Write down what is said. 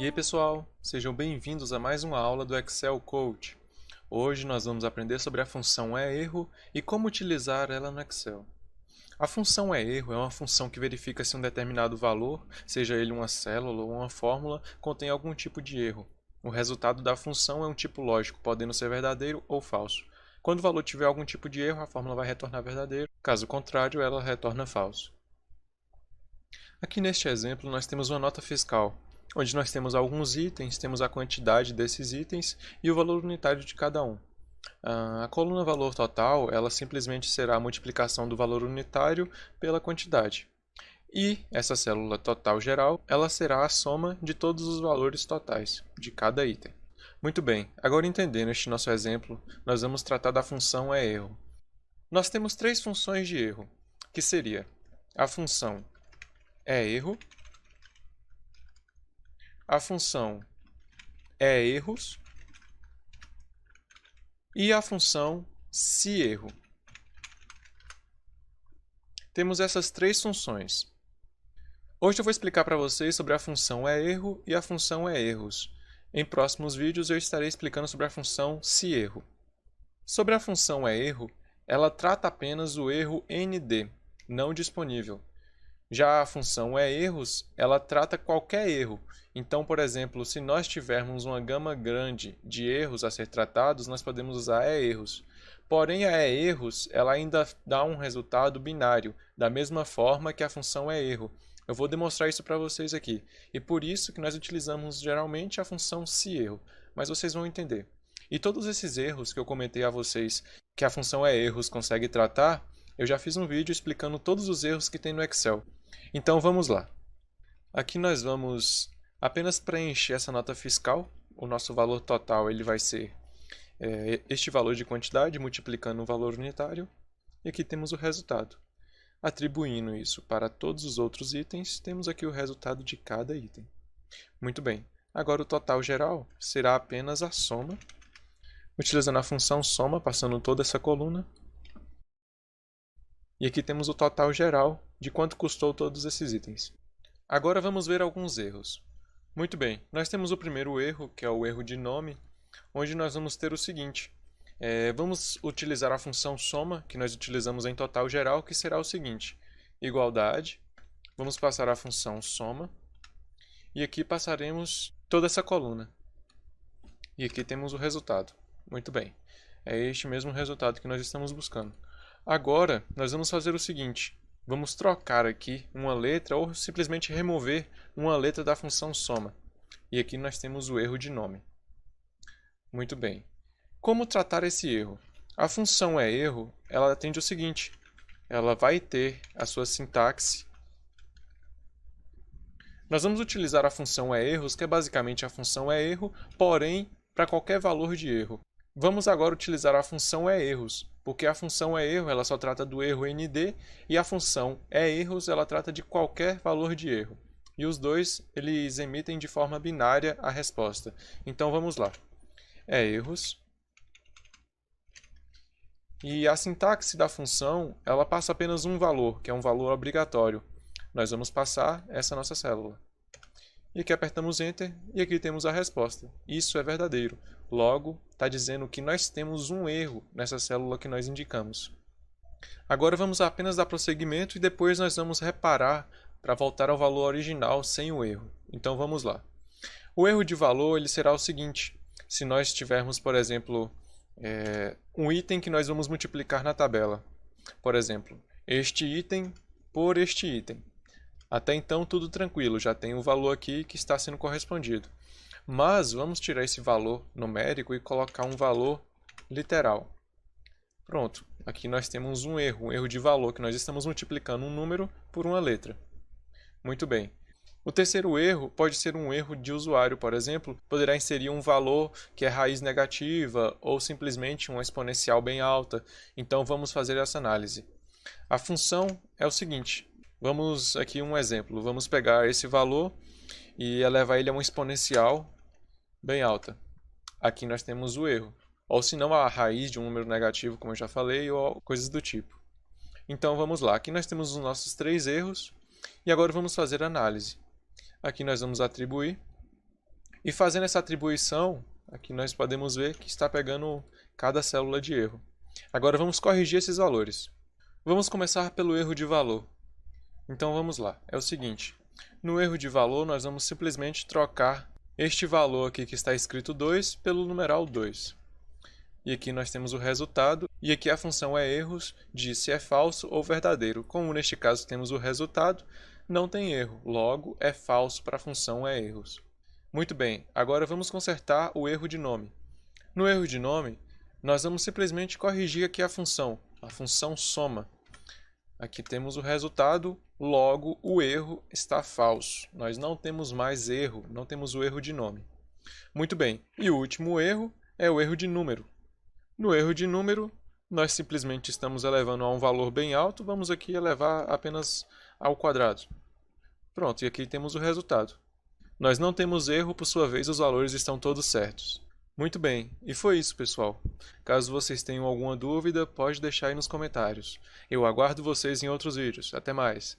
E aí pessoal, sejam bem-vindos a mais uma aula do Excel Code. Hoje nós vamos aprender sobre a função ERRO e como utilizar ela no Excel. A função ERRO é uma função que verifica se um determinado valor, seja ele uma célula ou uma fórmula, contém algum tipo de erro. O resultado da função é um tipo lógico, podendo ser verdadeiro ou falso. Quando o valor tiver algum tipo de erro, a fórmula vai retornar verdadeiro, caso contrário, ela retorna falso. Aqui neste exemplo nós temos uma nota fiscal, onde nós temos alguns itens, temos a quantidade desses itens e o valor unitário de cada um. A coluna valor total, ela simplesmente será a multiplicação do valor unitário pela quantidade. E essa célula total geral, ela será a soma de todos os valores totais de cada item. Muito bem, agora entendendo este nosso exemplo, nós vamos tratar da função ERRO. Nós temos três funções de erro, que seria a função ERRO, a função ERROS e a função SEERRO. Temos essas três funções. Hoje eu vou explicar para vocês sobre a função ERRO e a função ERROS. Em próximos vídeos eu estarei explicando sobre a função SEERRO. Sobre a função ERRO, ela trata apenas o erro ND, não disponível. Já a função ERROS, ela trata qualquer erro. Então, por exemplo, se nós tivermos uma gama grande de erros a ser tratados, nós podemos usar ERROS. Porém, a ERROS, ela ainda dá um resultado binário, da mesma forma que a função ERRO. Eu vou demonstrar isso para vocês aqui. E por isso que nós utilizamos geralmente a função SEERRO, mas vocês vão entender. E todos esses erros que eu comentei a vocês que a função ERROS consegue tratar, eu já fiz um vídeo explicando todos os erros que tem no Excel. Então vamos lá. Aqui nós vamos apenas preencher essa nota fiscal. O nosso valor total ele vai ser este valor de quantidade multiplicando o valor unitário. E aqui temos o resultado. Atribuindo isso para todos os outros itens, temos aqui o resultado de cada item. Muito bem. Agora o total geral será apenas a soma. Utilizando a função soma, passando toda essa coluna. E aqui temos o total geral de quanto custou todos esses itens. Agora vamos ver alguns erros. Muito bem, nós temos o primeiro erro, que é o erro de nome, onde nós vamos ter o seguinte. Vamos utilizar a função soma, que nós utilizamos em total geral, que será o seguinte. Igualdade, vamos passar a função soma, e aqui passaremos toda essa coluna. E aqui temos o resultado. Muito bem, é este mesmo resultado que nós estamos buscando. Agora, nós vamos fazer o seguinte. Vamos trocar aqui uma letra ou simplesmente remover uma letra da função soma. E aqui nós temos o erro de nome. Muito bem. Como tratar esse erro? A função ERRO, ela atende o seguinte. Ela vai ter a sua sintaxe. Nós vamos utilizar a função ERROS, que é basicamente a função ERRO, porém para qualquer valor de erro. Vamos agora utilizar a função ERROS, porque a função ERRO ela só trata do erro ND e a função ERROS ela trata de qualquer valor de erro. E os dois eles emitem de forma binária a resposta. Então vamos lá. ERROS. E a sintaxe da função ela passa apenas um valor, que é um valor obrigatório. Nós vamos passar essa nossa célula. E aqui apertamos Enter e aqui temos a resposta. Isso é verdadeiro. Logo, está dizendo que nós temos um erro nessa célula que nós indicamos. Agora vamos apenas dar prosseguimento e depois nós vamos reparar para voltar ao valor original sem o erro. Então vamos lá. O erro de valor ele será o seguinte. Se nós tivermos, por exemplo, um item que nós vamos multiplicar na tabela. Por exemplo, este item por este item. Até então tudo tranquilo, já tem o valor aqui que está sendo correspondido. Mas vamos tirar esse valor numérico e colocar um valor literal. Pronto, aqui nós temos um erro de valor, que nós estamos multiplicando um número por uma letra. Muito bem. O terceiro erro pode ser um erro de usuário, por exemplo, poderá inserir um valor que é raiz negativa ou simplesmente uma exponencial bem alta. Então vamos fazer essa análise. A função é o seguinte. Vamos aqui um exemplo. Vamos pegar esse valor e elevar ele a uma exponencial bem alta. Aqui nós temos o erro. Ou se não, a raiz de um número negativo, como eu já falei, ou coisas do tipo. Então vamos lá. Aqui nós temos os nossos três erros. E agora vamos fazer a análise. Aqui nós vamos atribuir. E fazendo essa atribuição, aqui nós podemos ver que está pegando cada célula de erro. Agora vamos corrigir esses valores. Vamos começar pelo erro de valor. Então vamos lá, é o seguinte, no erro de valor nós vamos simplesmente trocar este valor aqui que está escrito 2 pelo numeral 2. E aqui nós temos o resultado, e aqui a função é erros de se é falso ou verdadeiro. Como neste caso temos o resultado, não tem erro, logo é falso para a função é erros. Muito bem, agora vamos consertar o erro de nome. No erro de nome, nós vamos simplesmente corrigir aqui a função soma. Aqui temos o resultado, logo o erro está falso. Nós não temos mais erro, não temos o erro de nome. Muito bem, e o último erro é o erro de número. No erro de número, nós simplesmente estamos elevando a um valor bem alto, vamos aqui elevar apenas ao quadrado. Pronto, e aqui temos o resultado. Nós não temos erro, por sua vez, os valores estão todos certos. Muito bem, e foi isso, pessoal. Caso vocês tenham alguma dúvida, pode deixar aí nos comentários. Eu aguardo vocês em outros vídeos. Até mais!